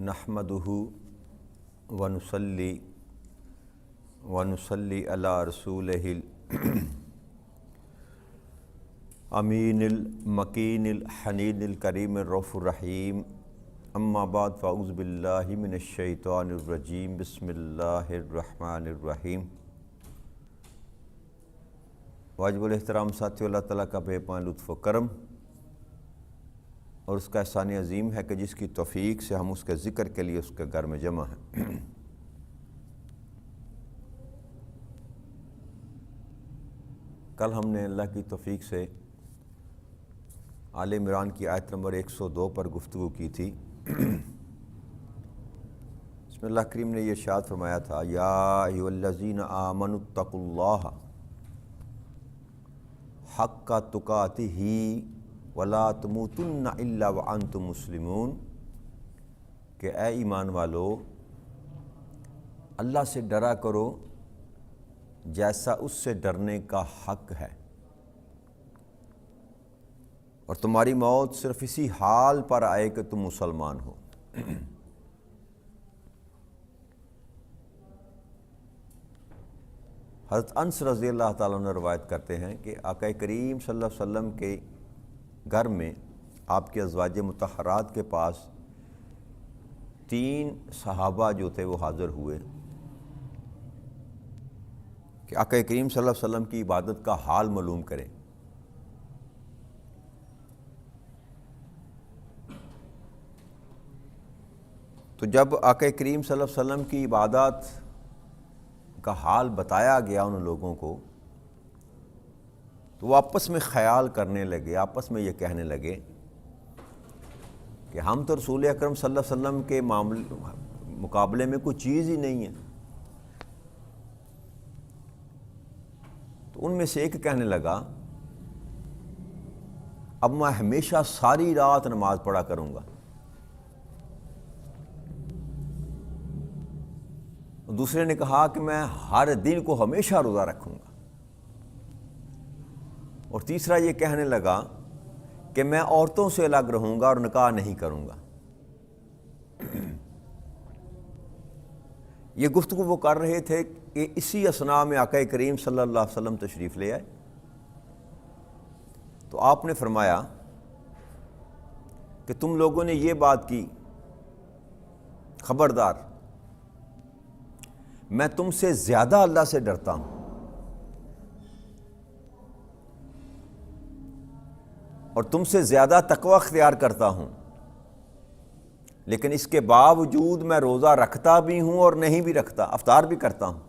نحمدہ ونصلی علی رسولہ الامین المکین الحنین الکریم الرؤوف الرحیم اما بعد فاعوذ باللہ من الشیطان الرجیم بسم اللہ الرحمن الرحیم۔ واجب الاحترام ساتھیو، اللہ تعالیٰ کا بے پناہ لطف و کرم اور اس کا احسان عظیم ہے کہ جس کی توفیق سے ہم اس کے ذکر کے لیے اس کے گھر میں جمع ہیں۔ کل ہم نے اللہ کی توفیق سے آل عمران کی آیت نمبر 102 پر گفتگو کی تھی۔ اس میں اللہ کریم نے یہ ارشاد فرمایا تھا، یا ایھا الذین آمنوا اتقوا اللہ حق تقاتہ ولا تموتن الا وانتم مسلمون، کہ اے ایمان والو اللہ سے ڈرا کرو جیسا اس سے ڈرنے کا حق ہے، اور تمہاری موت صرف اسی حال پر آئے کہ تم مسلمان ہو۔ حضرت انس رضی اللہ تعالیٰ عنہ روایت کرتے ہیں کہ آقا کریم صلی اللہ علیہ وسلم کے گھر میں آپ کے ازواج مطہرات کے پاس 3 صحابہ جو تھے وہ حاضر ہوئے کہ آقا کریم صلی اللہ علیہ وسلم کی عبادت کا حال معلوم کریں۔ تو جب آقا کریم صلی اللہ علیہ وسلم کی عبادت کا حال بتایا گیا ان لوگوں کو، تو وہ آپس میں خیال کرنے لگے، آپس میں یہ کہنے لگے کہ ہم تو رسول اکرم صلی اللہ علیہ وسلم کے مقابلے میں کوئی چیز ہی نہیں ہے۔ تو ان میں سے ایک کہنے لگا، اب میں ہمیشہ ساری رات نماز پڑھا کروں گا۔ دوسرے نے کہا کہ میں ہر دن کو ہمیشہ روزہ رکھوں گا۔ اور تیسرا یہ کہنے لگا کہ میں عورتوں سے الگ رہوں گا اور نکاح نہیں کروں گا۔ یہ گفتگو وہ کر رہے تھے کہ اسی اثناء میں آقا کریم صلی اللہ علیہ وسلم تشریف لے آئے۔ تو آپ نے فرمایا کہ تم لوگوں نے یہ بات کی، خبردار، میں تم سے زیادہ اللہ سے ڈرتا ہوں، اور تم سے زیادہ تقوی اختیار کرتا ہوں، لیکن اس کے باوجود میں روزہ رکھتا بھی ہوں اور نہیں بھی رکھتا، افطار بھی کرتا ہوں،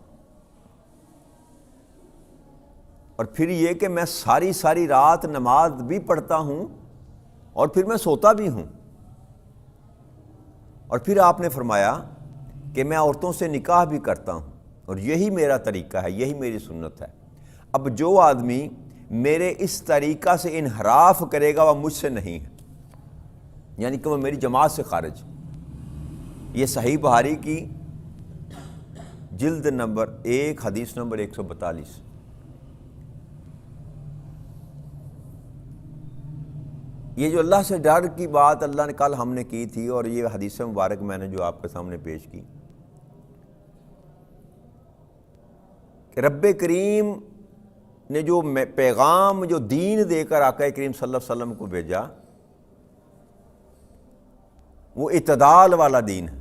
اور پھر یہ کہ میں ساری رات نماز بھی پڑھتا ہوں اور پھر میں سوتا بھی ہوں۔ اور پھر آپ نے فرمایا کہ میں عورتوں سے نکاح بھی کرتا ہوں، اور یہی میرا طریقہ ہے، یہی میری سنت ہے۔ اب جو آدمی میرے اس طریقہ سے انحراف کرے گا وہ مجھ سے نہیں ہے، یعنی کہ وہ میری جماعت سے خارج۔ یہ صحیح بخاری کی جلد نمبر 1 حدیث نمبر 142۔ یہ جو اللہ سے ڈر کی بات اللہ نے کل ہم نے کی تھی، اور یہ حدیث مبارک میں نے جو آپ کے سامنے پیش کی کہ رب کریم نے جو پیغام، جو دین دے کر آقا کریم صلی اللہ علیہ وسلم کو بھیجا، وہ اعتدال والا دین ہے،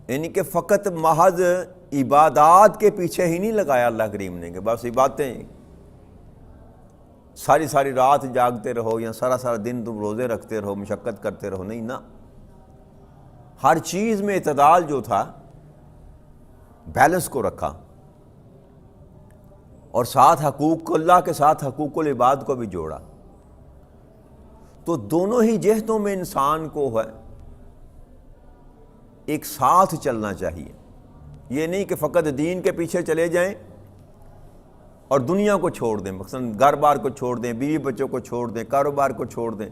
یعنی کہ فقط محض عبادات کے پیچھے ہی نہیں لگایا اللہ کریم نے کہ بس عبادتیں ساری رات جاگتے رہو یا سارا دن تم روزے رکھتے رہو، مشقت کرتے رہو، نہیں نا، ہر چیز میں اعتدال جو تھا، بیلنس کو رکھا، اور ساتھ حقوق اللہ کے ساتھ حقوق العباد کو بھی جوڑا۔ تو دونوں ہی جہتوں میں انسان کو ہے ایک ساتھ چلنا چاہیے۔ یہ نہیں کہ فقط دین کے پیچھے چلے جائیں اور دنیا کو چھوڑ دیں، مثلا گھر بار کو چھوڑ دیں، بیوی بچوں کو چھوڑ دیں، کاروبار کو چھوڑ دیں،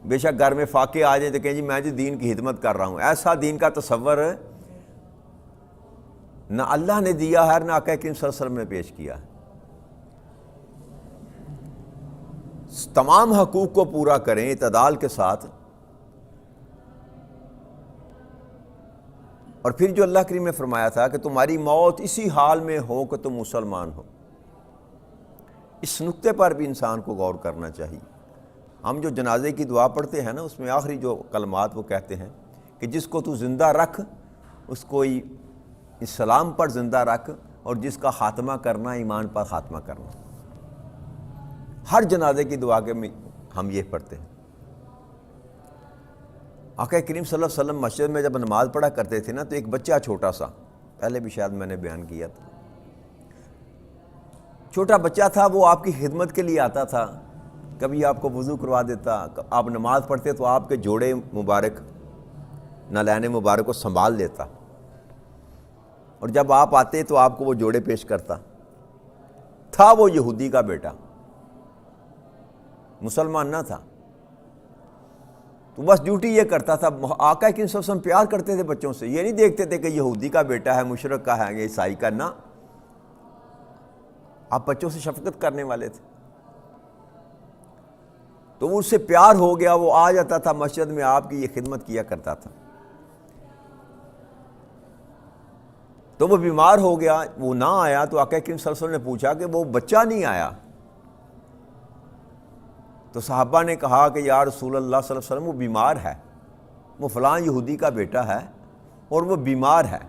بے شک گھر میں فاقے آ جائیں تو کہیں جی میں دین کی خدمت کر رہا ہوں۔ ایسا دین کا تصور نہ اللہ نے دیا ہے، نہ آقا کریم صلی اللہ علیہ وسلم نے پیش کیا ہے۔ تمام حقوق کو پورا کریں اعتدال کے ساتھ، اور پھر جو اللہ کریم نے فرمایا تھا کہ تمہاری موت اسی حال میں ہو کہ تم مسلمان ہو، اس نقطے پر بھی انسان کو غور کرنا چاہیے۔ ہم جو جنازے کی دعا پڑھتے ہیں نا، اس میں آخری جو کلمات وہ کہتے ہیں کہ جس کو تو زندہ رکھ اس کو اسلام پر زندہ رکھ، اور جس کا خاتمہ کرنا ایمان پر خاتمہ کرنا۔ ہر جنازے کی دعا کے میں ہم یہ پڑھتے ہیں۔ آقا کریم صلی اللہ علیہ وسلم مسجد میں جب نماز پڑھا کرتے تھے نا، تو ایک بچہ چھوٹا سا، پہلے بھی شاید میں نے بیان کیا تھا، چھوٹا بچہ تھا، وہ آپ کی خدمت کے لیے آتا تھا، کبھی آپ کو وضو کروا دیتا، آپ نماز پڑھتے تو آپ کے جوڑے مبارک، نالین مبارک کو سنبھال لیتا، اور جب آپ آتے تو آپ کو وہ جوڑے پیش کرتا تھا۔ وہ یہودی کا بیٹا، مسلمان نہ تھا، تو بس ڈیوٹی یہ کرتا تھا۔ آقا کی صلی اللہ علیہ وسلم پیار کرتے تھے بچوں سے، یہ نہیں دیکھتے تھے کہ یہودی کا بیٹا ہے، مشرک کا ہے، یہ عیسائی کا، نہ، آپ بچوں سے شفقت کرنے والے تھے۔ تو وہ اس سے پیار ہو گیا، وہ آ جاتا تھا مسجد میں، آپ کی یہ خدمت کیا کرتا تھا۔ تو وہ بیمار ہو گیا، وہ نہ آیا، تو آقا کریم صلی اللہ علیہ وسلم نے پوچھا کہ وہ بچہ نہیں آیا؟ تو صحابہ نے کہا کہ یا رسول اللہ صلی اللہ علیہ وسلم وہ بیمار ہے، وہ فلاں یہودی کا بیٹا ہے اور وہ بیمار ہے۔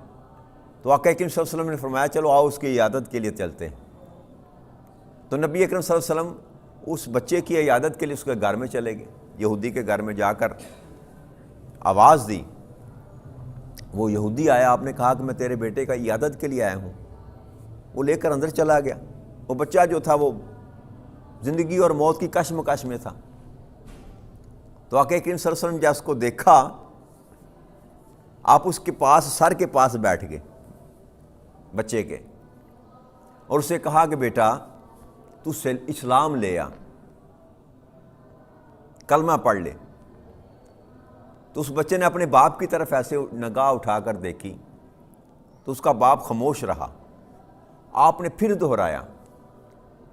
تو آقا کریم صلی اللہ علیہ وسلم نے فرمایا چلو آؤ اس کی عیادت کے لیے چلتے ہیں۔ تو نبی اکرم صلی اللہ علیہ وسلم اس بچے کی عیادت کے لیے اس کے گھر میں چلے گئے، یہودی کے گھر میں جا کر آواز دی، وہ یہودی آیا، آپ نے کہا کہ میں تیرے بیٹے کا عیادت کے لیے آیا ہوں، وہ لے کر اندر چلا گیا۔ وہ بچہ جو تھا وہ زندگی اور موت کی کشمکش میں تھا۔ تو آقا کریم صلی اللہ علیہ وسلم جب اس کو دیکھا، آپ اس کے پاس، سر کے پاس بیٹھ گئے بچے کے، اور اسے کہا کہ بیٹا تو اسلام لے آ، کلمہ پڑھ لے۔ تو اس بچے نے اپنے باپ کی طرف ایسے نگاہ اٹھا کر دیکھی، تو اس کا باپ خاموش رہا۔ آپ نے پھر دہرایا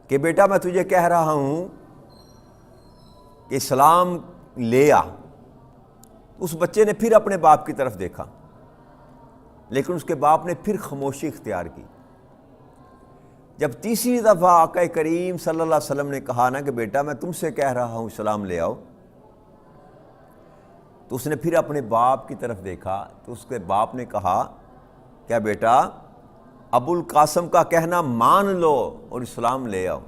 کہ بیٹا میں تجھے کہہ رہا ہوں کہ اسلام لے آ۔ اس بچے نے پھر اپنے باپ کی طرف دیکھا، لیکن اس کے باپ نے پھر خاموشی اختیار کی۔ جب تیسری دفعہ آقا کریم صلی اللہ علیہ وسلم نے کہا نا کہ بیٹا میں تم سے کہہ رہا ہوں اسلام لے آؤ، تو اس نے پھر اپنے باپ کی طرف دیکھا، تو اس کے باپ نے کہا کیا بیٹا ابو القاسم کا کہنا مان لو اور اسلام لے آؤ۔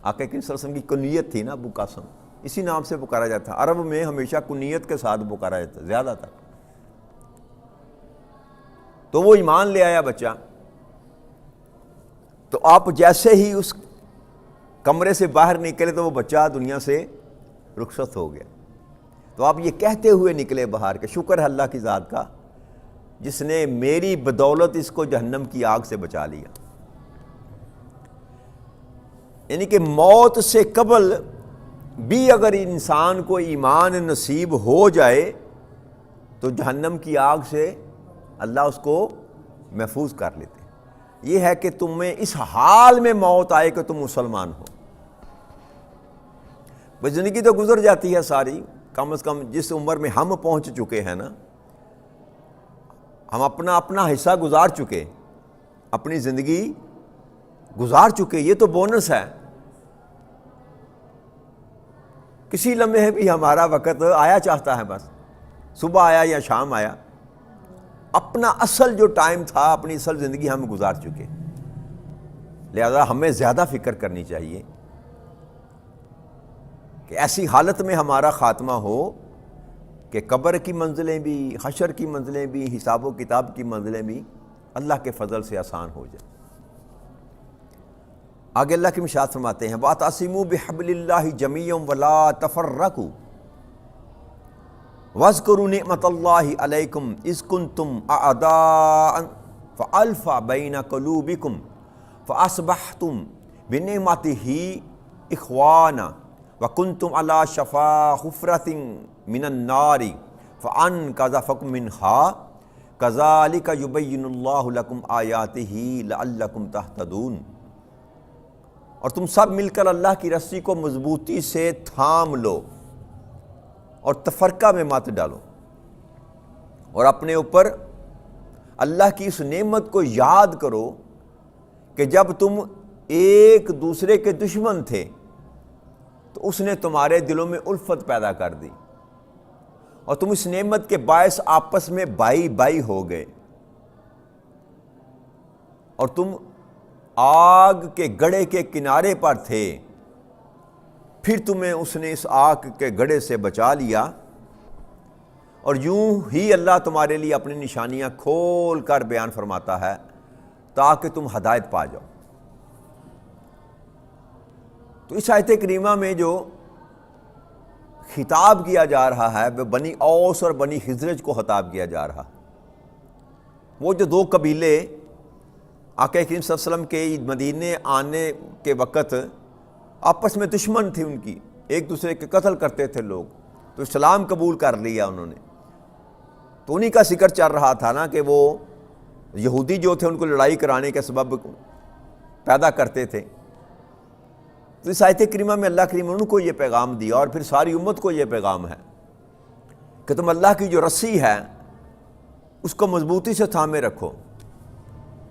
آقا کریم صلی اللہ علیہ وسلم کی کنیت تھی نا ابو قاسم، اسی نام سے پکارا جاتا ہے، عرب میں ہمیشہ کنیت کے ساتھ پکارا جاتا ہے زیادہ تر۔ تو وہ ایمان لے آیا بچہ۔ تو آپ جیسے ہی اس کمرے سے باہر نکلے تو وہ بچہ دنیا سے رخصت ہو گیا۔ تو آپ یہ کہتے ہوئے نکلے باہر کہ شکر ہے اللہ کی ذات کا جس نے میری بدولت اس کو جہنم کی آگ سے بچا لیا۔ یعنی کہ موت سے قبل بھی اگر انسان کو ایمان نصیب ہو جائے تو جہنم کی آگ سے اللہ اس کو محفوظ کر لیتے۔ یہ ہے کہ تمہیں اس حال میں موت آئے کہ تم مسلمان ہو۔ بس زندگی تو گزر جاتی ہے ساری، کم از کم جس عمر میں ہم پہنچ چکے ہیں نا، ہم اپنا حصہ گزار چکے، اپنی زندگی گزار چکے، یہ تو بونس ہے۔ کسی لمحے بھی ہمارا وقت آیا چاہتا ہے، بس صبح آیا یا شام آیا، اپنا اصل جو ٹائم تھا، اپنی اصل زندگی ہم گزار چکے۔ لہذا ہمیں زیادہ فکر کرنی چاہیے کہ ایسی حالت میں ہمارا خاتمہ ہو کہ قبر کی منزلیں بھی، حشر کی منزلیں بھی، حساب و کتاب کی منزلیں بھی اللہ کے فضل سے آسان ہو جائے۔ آگے اللہ کی ارشاد فرماتے ہیں وَاعْتَصِمُوا بِحَبْلِ اللَّهِ جَمِيعًا وَلَا تَفَرَّقُوا وَاذْكُرُوا نِعْمَةَ اللَّهِ عَلَيْكُمْ إِذْ كُنْتُمْ أَعْدَاءً فَأَلْفَ بَيْنَ قُلُوبِكُمْ فَأَصْبَحْتُمْ بِنِعْمَتِهِ إِخْوَانًا وَكُنْتُمْ عَلَى شَفَا حُفْرَةٍ مِنَ النَّارِ فَأَنْقَذَكُم مِّنْهَا كَذَلِكَ يُبَيِّنُ اللَّهُ لَكُمْ آيَاتِهِ لَعَلَّكُمْ تَهْتَدُونَ۔ اور تم سب مل کر اللہ کی رسی کو مضبوطی سے تھام لو اور تفرقہ میں مت ڈالو، اور اپنے اوپر اللہ کی اس نعمت کو یاد کرو کہ جب تم ایک دوسرے کے دشمن تھے تو اس نے تمہارے دلوں میں الفت پیدا کر دی اور تم اس نعمت کے باعث آپس میں بھائی بھائی ہو گئے، اور تم آگ کے گڑھے کے کنارے پر تھے، پھر تمہیں اس نے اس آگ کے گڑھے سے بچا لیا، اور یوں ہی اللہ تمہارے لیے اپنی نشانیاں کھول کر بیان فرماتا ہے تاکہ تم ہدایت پا جاؤ۔ تو اس آیت کریمہ میں جو خطاب کیا جا رہا ہے وہ بنی اوس اور بنی خزرج کو خطاب کیا جا رہا، وہ جو دو قبیلے آقا کریم صلی اللہ علیہ وسلم کے مدینے آنے کے وقت آپس میں دشمن تھی، ان کی ایک دوسرے کے قتل کرتے تھے لوگ، تو اسلام قبول کر لیا انہوں نے۔ تو انہی کا ذکر چل رہا تھا نا کہ وہ یہودی جو تھے ان کو لڑائی کرانے کے سبب پیدا کرتے تھے۔ تو اس آیت کریمہ میں اللہ کریم نے ان کو یہ پیغام دیا اور پھر ساری امت کو یہ پیغام ہے کہ تم اللہ کی جو رسی ہے اس کو مضبوطی سے تھامے رکھو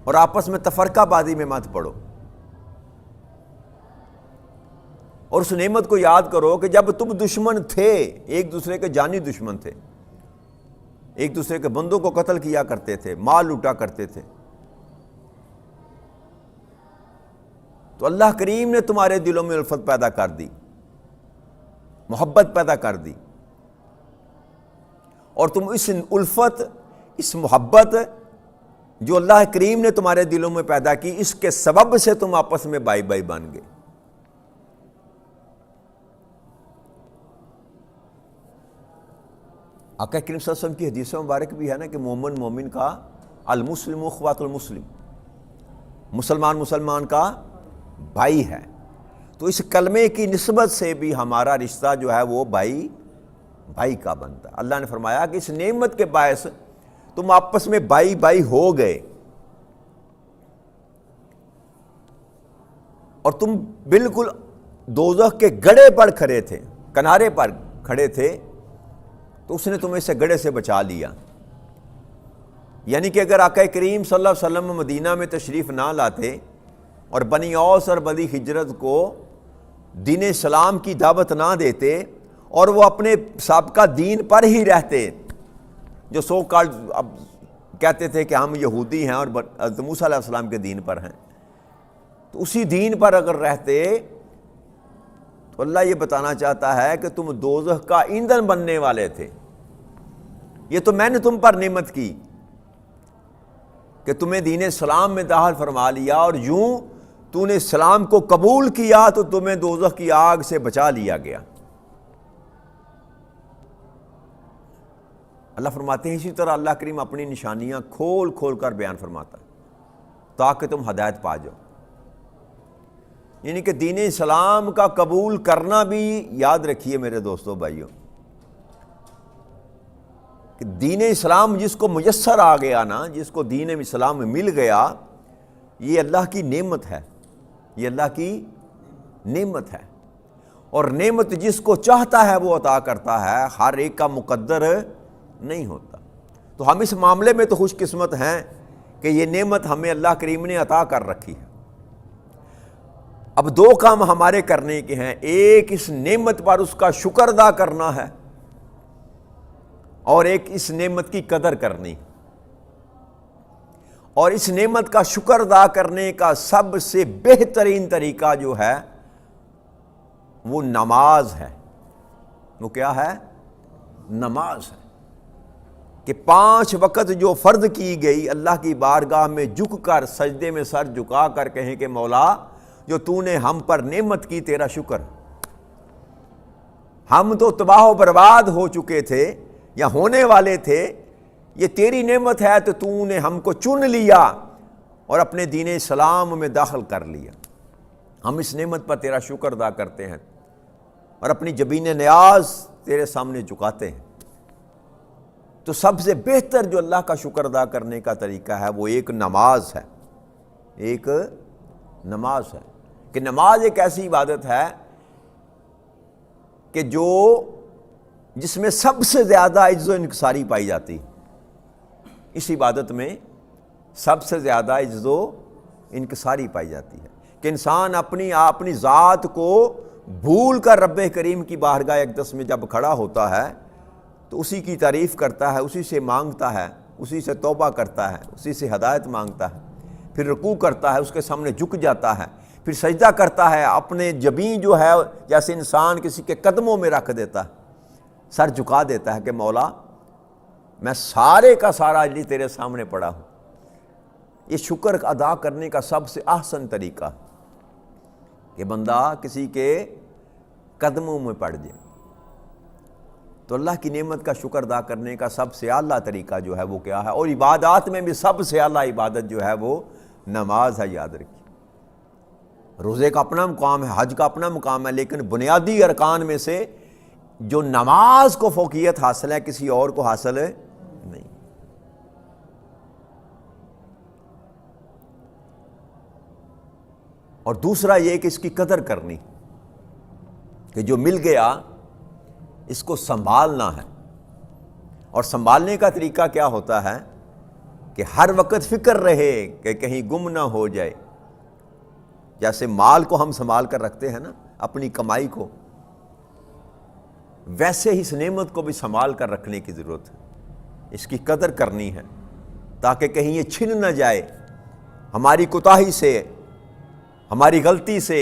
اور آپس میں تفرقہ بازی میں مت پڑو، اور اس نعمت کو یاد کرو کہ جب تم دشمن تھے، ایک دوسرے کے جانی دشمن تھے، ایک دوسرے کے بندوں کو قتل کیا کرتے تھے، مال لوٹا کرتے تھے، تو اللہ کریم نے تمہارے دلوں میں الفت پیدا کر دی، محبت پیدا کر دی، اور تم اس الفت، اس محبت جو اللہ کریم نے تمہارے دلوں میں پیدا کی، اس کے سبب سے تم آپس میں بھائی بھائی بن گئے۔ آقا کریم صلی اللہ علیہ وسلم کی حدیث مبارک بھی ہے نا کہ مومن مومن کا، المسلم اخوات المسلم، مسلمان مسلمان کا بھائی ہے۔ تو اس کلمے کی نسبت سے بھی ہمارا رشتہ جو ہے وہ بھائی بھائی کا بنتا ہے۔ اللہ نے فرمایا کہ اس نعمت کے باعث تم آپس میں بھائی بھائی ہو گئے، اور تم بالکل دوزخ کے گڑھے پر کھڑے تھے، کنارے پر کھڑے تھے، تو اس نے تمہیں اسے گڑھے سے بچا لیا۔ یعنی کہ اگر آقا کریم صلی اللہ علیہ وسلم مدینہ میں تشریف نہ لاتے اور بنی اوس اور بنی خزرج کو دین اسلام کی دعوت نہ دیتے اور وہ اپنے سابقہ دین پر ہی رہتے، جو سو کال اب کہتے تھے کہ ہم یہودی ہیں اور حضرت موسیٰ علیہ السلام کے دین پر ہیں، تو اسی دین پر اگر رہتے تو اللہ یہ بتانا چاہتا ہے کہ تم دوزخ کا ایندھن بننے والے تھے۔ یہ تو میں نے تم پر نعمت کی کہ تمہیں دین اسلام میں داخل فرما لیا، اور یوں تو نے اسلام کو قبول کیا تو تمہیں دوزخ کی آگ سے بچا لیا گیا۔ اللہ فرماتے ہیں اسی طرح اللہ کریم اپنی نشانیاں کھول کھول کر بیان فرماتا ہے تاکہ تم ہدایت پا جاؤ۔ یعنی کہ دین اسلام کا قبول کرنا بھی یاد رکھیے میرے دوستو بھائیوں، کہ دین اسلام جس کو میسر آ گیا نا، جس کو دین اسلام مل گیا، یہ اللہ کی نعمت ہے، یہ اللہ کی نعمت ہے، اور نعمت جس کو چاہتا ہے وہ عطا کرتا ہے، ہر ایک کا مقدر نہیں ہوتا۔ تو ہم اس معاملے میں تو خوش قسمت ہیں کہ یہ نعمت ہمیں اللہ کریم نے عطا کر رکھی ہے۔ اب دو کام ہمارے کرنے کے ہیں، ایک اس نعمت پر اس کا شکر ادا کرنا ہے، اور ایک اس نعمت کی قدر کرنی۔ اور اس نعمت کا شکر ادا کرنے کا سب سے بہترین طریقہ جو ہے وہ نماز ہے۔ وہ کیا ہے؟ نماز ہے، کہ 5 وقت جو فرض کی گئی اللہ کی بارگاہ میں جھک کر، سجدے میں سر جھکا کر کہیں کہ مولا جو تو نے ہم پر نعمت کی، تیرا شکر، ہم تو تباہ و برباد ہو چکے تھے یا ہونے والے تھے، یہ تیری نعمت ہے تو تو نے ہم کو چن لیا اور اپنے دین اسلام میں داخل کر لیا۔ ہم اس نعمت پر تیرا شکر ادا کرتے ہیں اور اپنی جبین نیاز تیرے سامنے جھکاتے ہیں۔ تو سب سے بہتر جو اللہ کا شکر ادا کرنے کا طریقہ ہے وہ ایک نماز ہے، ایک نماز ہے، کہ نماز ایک ایسی عبادت ہے کہ جس میں سب سے زیادہ عجز و انکساری پائی جاتی۔ اس عبادت میں سب سے زیادہ عجز و انکساری پائی جاتی ہے کہ انسان اپنی ذات کو بھول کر رب کریم کی بارگاہ اقدس میں جب کھڑا ہوتا ہے تو اسی کی تعریف کرتا ہے، اسی سے مانگتا ہے، اسی سے توبہ کرتا ہے، اسی سے ہدایت مانگتا ہے، پھر رکوع کرتا ہے، اس کے سامنے جھک جاتا ہے، پھر سجدہ کرتا ہے، اپنے جبین جو ہے جیسے انسان کسی کے قدموں میں رکھ دیتا ہے، سر جھکا دیتا ہے کہ مولا میں سارے کا سارا علی تیرے سامنے پڑا ہوں۔ یہ شکر ادا کرنے کا سب سے احسن طریقہ ہے کہ بندہ کسی کے قدموں میں پڑ جائے۔ تو اللہ کی نعمت کا شکر ادا کرنے کا سب سے اعلیٰ طریقہ جو ہے وہ کیا ہے؟ اور عبادات میں بھی سب سے اعلیٰ عبادت جو ہے وہ نماز ہے، یاد رکھیے۔ روزے کا اپنا مقام ہے، حج کا اپنا مقام ہے، لیکن بنیادی ارکان میں سے جو نماز کو فوقیت حاصل ہے کسی اور کو حاصل ہے نہیں۔ اور دوسرا یہ کہ اس کی قدر کرنی کہ جو مل گیا اس کو سنبھالنا ہے۔ اور سنبھالنے کا طریقہ کیا ہوتا ہے کہ ہر وقت فکر رہے کہ کہیں گم نہ ہو جائے۔ جیسے مال کو ہم سنبھال کر رکھتے ہیں نا، اپنی کمائی کو، ویسے ہی اس نعمت کو بھی سنبھال کر رکھنے کی ضرورت ہے، اس کی قدر کرنی ہے تاکہ کہیں یہ چھن نہ جائے، ہماری کوتاہی سے، ہماری غلطی سے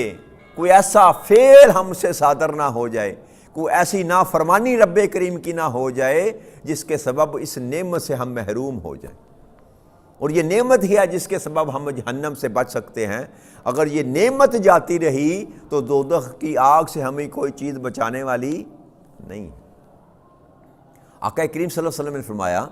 کوئی ایسا فعل ہم سے صادر نہ ہو جائے، کوئی ایسی نافرمانی رب کریم کی نہ ہو جائے جس کے سبب اس نعمت سے ہم محروم ہو جائیں۔ اور یہ نعمت ہی ہے جس کے سبب ہم جہنم سے بچ سکتے ہیں۔ اگر یہ نعمت جاتی رہی تو دوزخ کی آگ سے ہمیں کوئی چیز بچانے والی نہیں۔ آقا کریم صلی اللہ علیہ وسلم نے فرمایا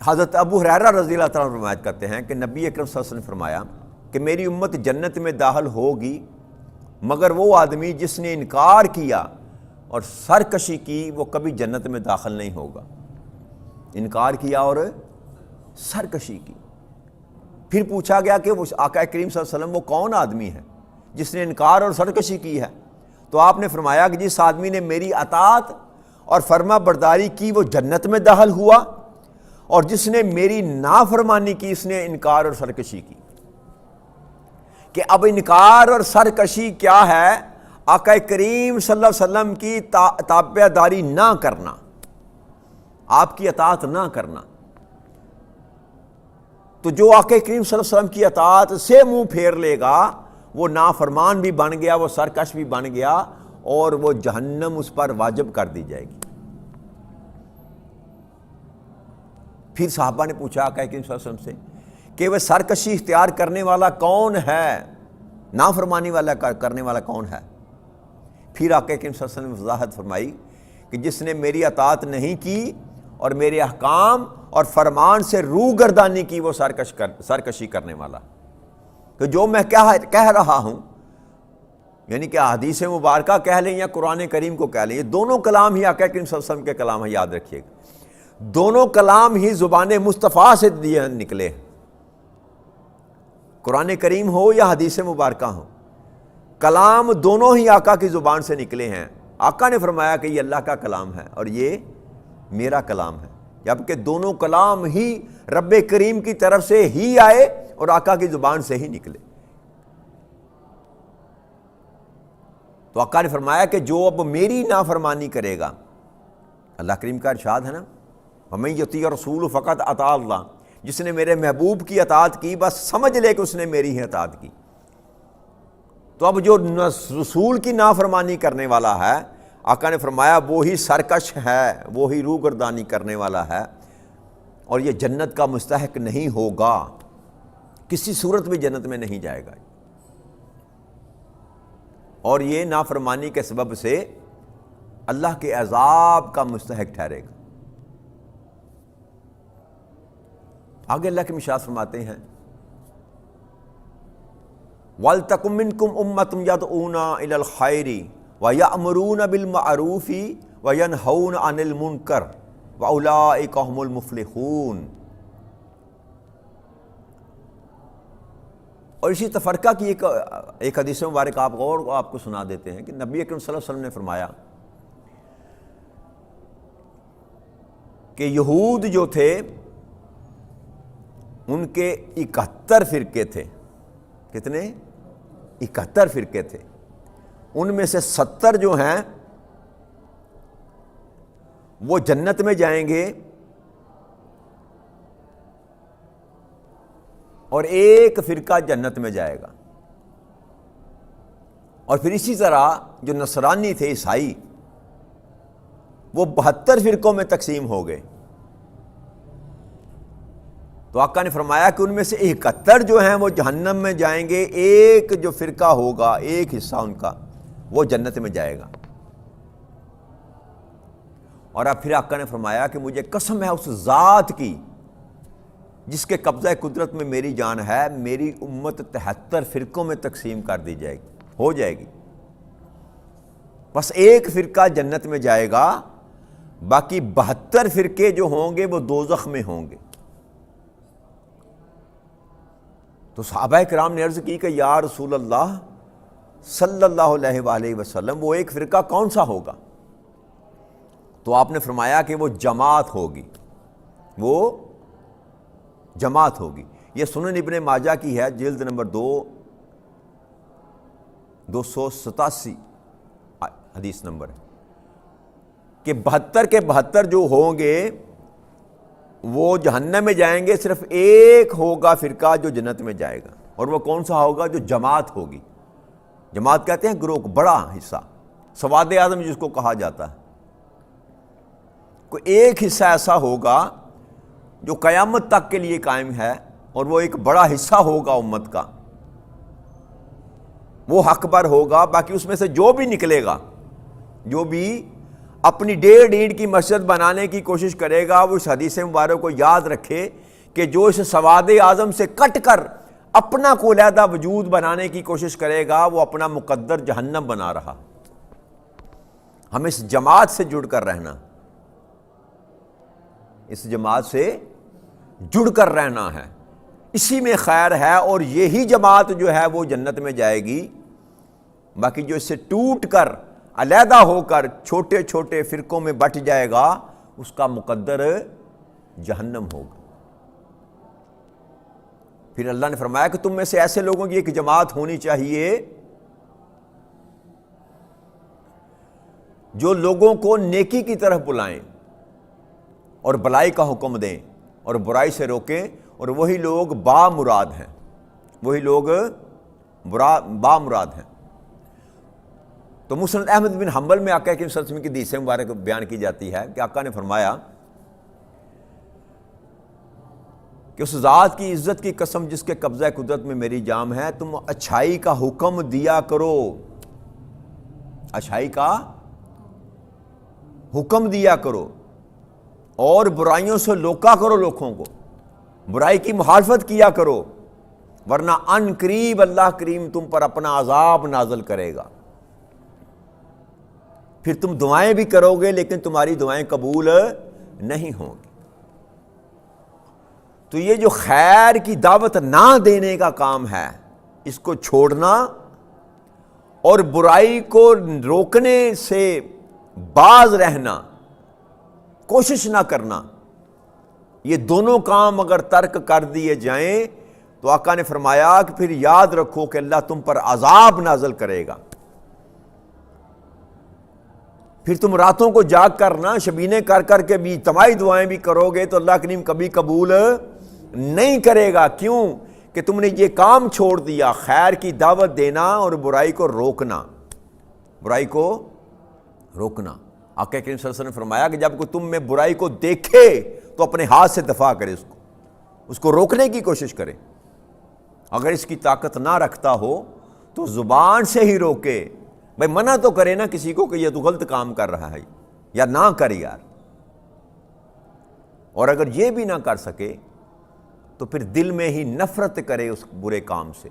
حضرت ابو ہریرہ رضی اللہ تعالیٰ عنہ روایت کرتے ہیں کہ نبی اکرم صلی اللہ علیہ وسلم نے فرمایا کہ میری امت جنت میں داخل ہوگی مگر وہ آدمی جس نے انکار کیا اور سرکشی کی وہ کبھی جنت میں داخل نہیں ہوگا۔ انکار کیا اور سرکشی کی۔ پھر پوچھا گیا کہ وہ آقا کریم صلی اللہ علیہ وسلم وہ کون آدمی ہے جس نے انکار اور سرکشی کی ہے؟ تو آپ نے فرمایا کہ جس آدمی نے میری اطاعت اور فرما برداری کی وہ جنت میں داخل ہوا، اور جس نے میری نافرمانی کی اس نے انکار اور سرکشی کی۔ کہ اب انکار اور سرکشی کیا ہے؟ آقا کریم صلی اللہ علیہ وسلم کی تابع داری نہ کرنا، آپ کی اطاعت نہ کرنا۔ تو جو آقا کریم صلی اللہ علیہ وسلم کی اطاعت سے منہ پھیر لے گا وہ نافرمان بھی بن گیا، وہ سرکش بھی بن گیا، اور وہ جہنم اس پر واجب کر دی جائے گی۔ پھر صحابہ نے پوچھا آقا کریم صلی اللہ علیہ وسلم سے کہ وہ سرکشی اختیار کرنے والا کون ہے، نافرمانی والا کرنے والا کون ہے؟ پھر آقا کریم صلی اللہ علیہ وسلم نے وضاحت فرمائی کہ جس نے میری اطاعت نہیں کی اور میرے احکام اور فرمان سے روگردانی کی وہ سرکشی کرنے والا۔ کہ جو میں کہہ رہا ہوں، یعنی کہ حدیث مبارکہ کہہ لیں یا قرآن کریم کو کہہ لیں، یہ دونوں کلام ہی آقا کریم صلی اللہ علیہ وسلم کے کلام ہیں، یاد رکھیے گا، دونوں کلام ہی زبان مصطفیٰ سے نکلے ہیں۔ قرآن کریم ہو یا حدیث مبارکہ ہو، کلام دونوں ہی آقا کی زبان سے نکلے ہیں۔ آقا نے فرمایا کہ یہ اللہ کا کلام ہے اور یہ میرا کلام ہے، جبکہ دونوں کلام ہی رب کریم کی طرف سے ہی آئے اور آقا کی زبان سے ہی نکلے۔ تو آقا نے فرمایا کہ جو اب میری نافرمانی کرے گا، اللہ کریم کا ارشاد ہے نا، وَمَن یُطِیعِ الرَّسُولَ فَقَدْ اطاع اللہ، جس نے میرے محبوب کی اطاعت کی بس سمجھ لے کہ اس نے میری ہی اطاعت کی۔ تو اب جو رسول کی نافرمانی کرنے والا ہے، آقا نے فرمایا وہی سرکش ہے، وہی روگردانی کرنے والا ہے، اور یہ جنت کا مستحق نہیں ہوگا، کسی صورت بھی جنت میں نہیں جائے گا، اور یہ نافرمانی کے سبب سے اللہ کے عذاب کا مستحق ٹھہرے گا۔ آگے اللہ کے ارشاد فرماتے ہیں وَلْتَكُن مِّنكُمْ أُمَّةٌ يَدْعُونَ إِلَى الْخَيْرِ وَيَأْمُرُونَ بِالْمَعْرُوفِ وَيَنْهَوْنَ عَنِ الْمُنكَرِ وَأُولَٰئِكَ هُمُ الْمُفْلِحُونَ۔ اور اسی تفرقہ کی ایک حدیث مبارک آپ غور آپ کو سنا دیتے ہیں کہ نبی اکرم صلی اللہ علیہ وسلم نے فرمایا کہ یہود جو تھے ان کے 71 فرقے تھے. کتنے؟ 71 فرقے تھے. ان میں سے 70 جو ہیں وہ جنت میں جائیں گے اور ایک فرقہ جنت میں جائے گا. اور پھر اسی طرح جو نصرانی تھے، عیسائی، وہ 72 فرقوں میں تقسیم ہو گئے. تو آقا نے فرمایا کہ ان میں سے 71 جو ہیں وہ جہنم میں جائیں گے، ایک جو فرقہ ہوگا، ایک حصہ ان کا، وہ جنت میں جائے گا. اور اب پھر آقا نے فرمایا کہ مجھے قسم ہے اس ذات کی جس کے قبضہ قدرت میں میری جان ہے، میری امت 73 فرقوں میں تقسیم کر دی جائے گی، ہو جائے گی. بس ایک فرقہ جنت میں جائے گا، باقی 72 فرقے جو ہوں گے وہ دوزخ میں ہوں گے. تو صحابہ کرام نے عرض کی کہ یا رسول اللہ صلی اللہ علیہ وآلہ وسلم، وہ ایک فرقہ کون سا ہوگا؟ تو آپ نے فرمایا کہ وہ جماعت ہوگی، وہ جماعت ہوگی. یہ سنن ابن ماجہ کی ہے، جلد نمبر 2 287 حدیث نمبر ہے کہ 72 کے 72 جو ہوں گے وہ جہنم میں جائیں گے، صرف ایک ہوگا فرقہ جو جنت میں جائے گا. اور وہ کون سا ہوگا؟ جو جماعت ہوگی. جماعت کہتے ہیں گروہ، بڑا حصہ، سواد اعظم جس کو کہا جاتا ہے. کوئی ایک حصہ ایسا ہوگا جو قیامت تک کے لیے قائم ہے، اور وہ ایک بڑا حصہ ہوگا امت کا، وہ حق پر ہوگا. باقی اس میں سے جو بھی نکلے گا، جو بھی اپنی 1.5 اینٹ کی مسجد بنانے کی کوشش کرے گا، وہ اس حدیث مبارک کو یاد رکھے کہ جو اس سواد اعظم سے کٹ کر اپنا کو علیحدہ وجود بنانے کی کوشش کرے گا، وہ اپنا مقدر جہنم بنا رہا. ہمیں اس جماعت سے جڑ کر رہنا، اس جماعت سے جڑ کر رہنا ہے، اسی میں خیر ہے. اور یہی جماعت جو ہے وہ جنت میں جائے گی. باقی جو اس سے ٹوٹ کر علیحدہ ہو کر چھوٹے چھوٹے فرقوں میں بٹ جائے گا، اس کا مقدر جہنم ہوگا. پھر اللہ نے فرمایا کہ تم میں سے ایسے لوگوں کی ایک جماعت ہونی چاہیے جو لوگوں کو نیکی کی طرف بلائیں اور بلائی کا حکم دیں اور برائی سے روکیں. اور وہی لوگ بامراد ہیں، وہی لوگ بامراد ہیں. تو مسند احمد بن حنبل میں آقا کریم صلی اللہ علیہ وسلم کی حدیث مبارک بیان کی جاتی ہے کہ آقا نے فرمایا کہ اس ذات کی عزت کی قسم جس کے قبضہ قدرت میں میری جان ہے، تم اچھائی کا حکم دیا کرو، اچھائی کا حکم دیا کرو، اور برائیوں سے روکا کرو، لوگوں کو برائی کی مخالفت کیا کرو، ورنہ ان قریب اللہ کریم تم پر اپنا عذاب نازل کرے گا. پھر تم دعائیں بھی کرو گے لیکن تمہاری دعائیں قبول نہیں ہوں گی. تو یہ جو خیر کی دعوت نہ دینے کا کام ہے، اس کو چھوڑنا اور برائی کو روکنے سے باز رہنا، کوشش نہ کرنا، یہ دونوں کام اگر ترک کر دیے جائیں تو آقا نے فرمایا کہ پھر یاد رکھو کہ اللہ تم پر عذاب نازل کرے گا. پھر تم راتوں کو جاگ کر نہ شبینے کر کر کے بھی اجتماعی دعائیں بھی کرو گے تو اللہ کریم کبھی قبول نہیں کرے گا. کیوں؟ کہ تم نے یہ کام چھوڑ دیا، خیر کی دعوت دینا اور برائی کو روکنا، برائی کو روکنا. آقا کریم صلی اللہ علیہ وسلم نے فرمایا کہ جب کوئی تم میں برائی کو دیکھے تو اپنے ہاتھ سے دفاع کرے، اس کو روکنے کی کوشش کرے. اگر اس کی طاقت نہ رکھتا ہو تو زبان سے ہی روکے. بھائی منع تو کرے نا کسی کو کہ یہ تو غلط کام کر رہا ہے، یا نہ کر یار. اور اگر یہ بھی نہ کر سکے تو پھر دل میں ہی نفرت کرے اس برے کام سے.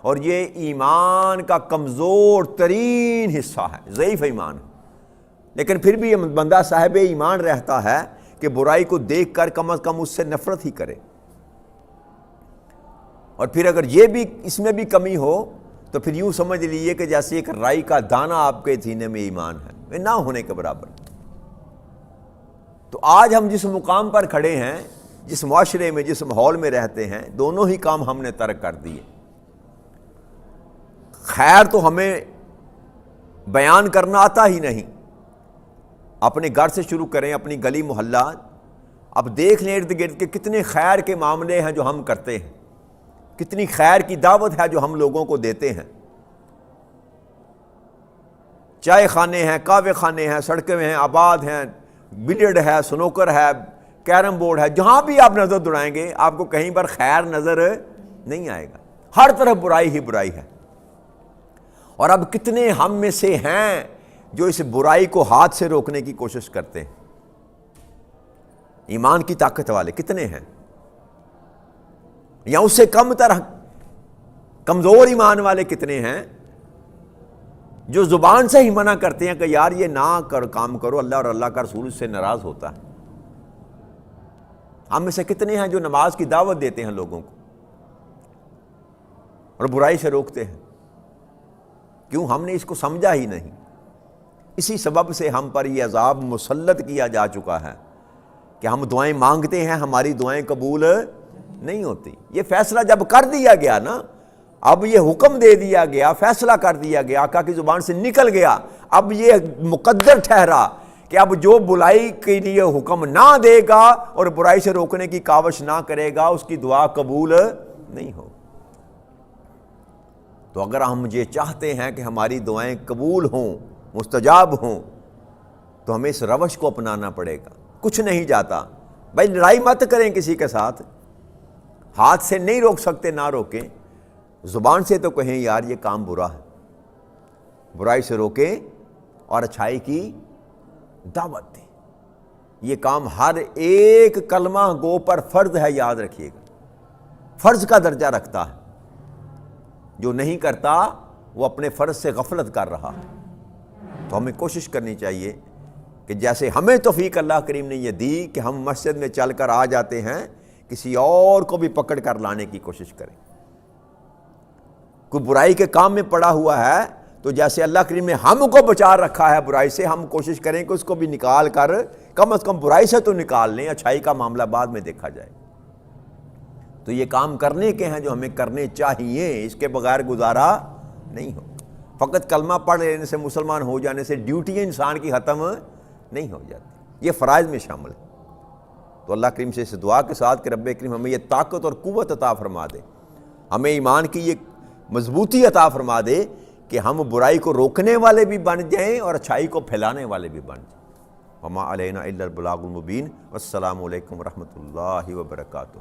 اور یہ ایمان کا کمزور ترین حصہ ہے، ضعیف ایمان ہے. لیکن پھر بھی بندہ صاحب ایمان رہتا ہے کہ برائی کو دیکھ کر کم از کم اس سے نفرت ہی کرے. اور پھر اگر یہ بھی اس میں بھی کمی ہو تو پھر یوں سمجھ لیجیے کہ جیسے ایک رائی کا دانہ آپ کے سینے میں ایمان ہے، نہ ہونے کے برابر. تو آج ہم جس مقام پر کھڑے ہیں، جس معاشرے میں، جس ماحول میں رہتے ہیں، دونوں ہی کام ہم نے ترک کر دیے۔ خیر تو ہمیں بیان کرنا آتا ہی نہیں۔ اپنے گھر سے شروع کریں، اپنی گلی محلہ، اب دیکھ لیں ارد گرد کے کتنے خیر کے معاملے ہیں جو ہم کرتے ہیں، کتنی خیر کی دعوت ہے جو ہم لوگوں کو دیتے ہیں۔ چائے خانے ہیں، کعوے خانے ہیں، سڑکیں ہیں، آباد ہیں، بلیڈ ہے، سنوکر ہے، کیرم بورڈ ہے، جہاں بھی آپ نظر دوڑائیں گے آپ کو کہیں پر خیر نظر نہیں آئے گا، ہر طرف برائی ہی برائی ہے۔ اور اب کتنے ہم میں سے ہیں جو اس برائی کو ہاتھ سے روکنے کی کوشش کرتے ہیں؟ ایمان کی طاقت والے کتنے ہیں؟ یا اس سے کم تر کمزور ایمان والے کتنے ہیں جو زبان سے ہی منع کرتے ہیں کہ یار یہ نہ کام کرو، اللہ اور اللہ کا رسول اس سے ناراض ہوتا ہے۔ ہم میں سے کتنے ہیں جو نماز کی دعوت دیتے ہیں لوگوں کو اور برائی سے روکتے ہیں؟ کیوں؟ ہم نے اس کو سمجھا ہی نہیں۔ اسی سبب سے ہم پر یہ عذاب مسلط کیا جا چکا ہے کہ ہم دعائیں مانگتے ہیں، ہماری دعائیں قبول نہیں ہوتی۔ یہ فیصلہ جب کر دیا گیا نا، اب یہ حکم دے دیا گیا، فیصلہ کر دیا گیا، آقا کی زبان سے نکل گیا، اب یہ مقدر ٹھہرا کہ اب جو برائی کے لیے حکم نہ دے گا اور برائی سے روکنے کی کاوش نہ کرے گا اس کی دعا قبول نہیں ہو۔ تو اگر ہم یہ چاہتے ہیں کہ ہماری دعائیں قبول ہوں، مستجاب ہوں، تو ہمیں اس روش کو اپنانا پڑے گا۔ کچھ نہیں جاتا بھائی، لڑائی مت کریں کسی کے ساتھ، ہاتھ سے نہیں روک سکتے نہ روکیں، زبان سے تو کہیں یار یہ کام برا ہے، برائی سے روکیں اور اچھائی کی دعوت دیں۔ یہ کام ہر ایک کلمہ گو پر فرض ہے، یاد رکھیے گا، فرض کا درجہ رکھتا ہے۔ جو نہیں کرتا وہ اپنے فرض سے غفلت کر رہا۔ تو ہمیں کوشش کرنی چاہیے کہ جیسے ہمیں توفیق اللہ کریم نے یہ دی کہ ہم مسجد میں چل کر آ جاتے ہیں، کسی اور کو بھی پکڑ کر لانے کی کوشش کریں۔ کوئی برائی کے کام میں پڑا ہوا ہے تو جیسے اللہ کریم نے ہم کو بچا رکھا ہے برائی سے، ہم کوشش کریں کہ اس کو بھی نکال کر کم از کم برائی سے تو نکال لیں، اچھائی کا معاملہ بعد میں دیکھا جائے۔ تو یہ کام کرنے کے ہیں جو ہمیں کرنے چاہیے، اس کے بغیر گزارا نہیں ہو۔ فقط کلمہ پڑھ لینے سے، مسلمان ہو جانے سے ڈیوٹی انسان کی ختم نہیں ہو جاتی، یہ فرائض میں شامل ہے۔ تو اللہ کریم سے اس دعا کے ساتھ کہ رب کریم ہمیں یہ طاقت اور قوت عطا فرما دے، ہمیں ایمان کی یہ مضبوطی عطا فرما دے کہ ہم برائی کو روکنے والے بھی بن جائیں اور اچھائی کو پھیلانے والے بھی بن جائیں۔ وما علینا الا البلاغ المبین۔ والسلام علیکم ورحمۃ اللہ وبرکاتہ۔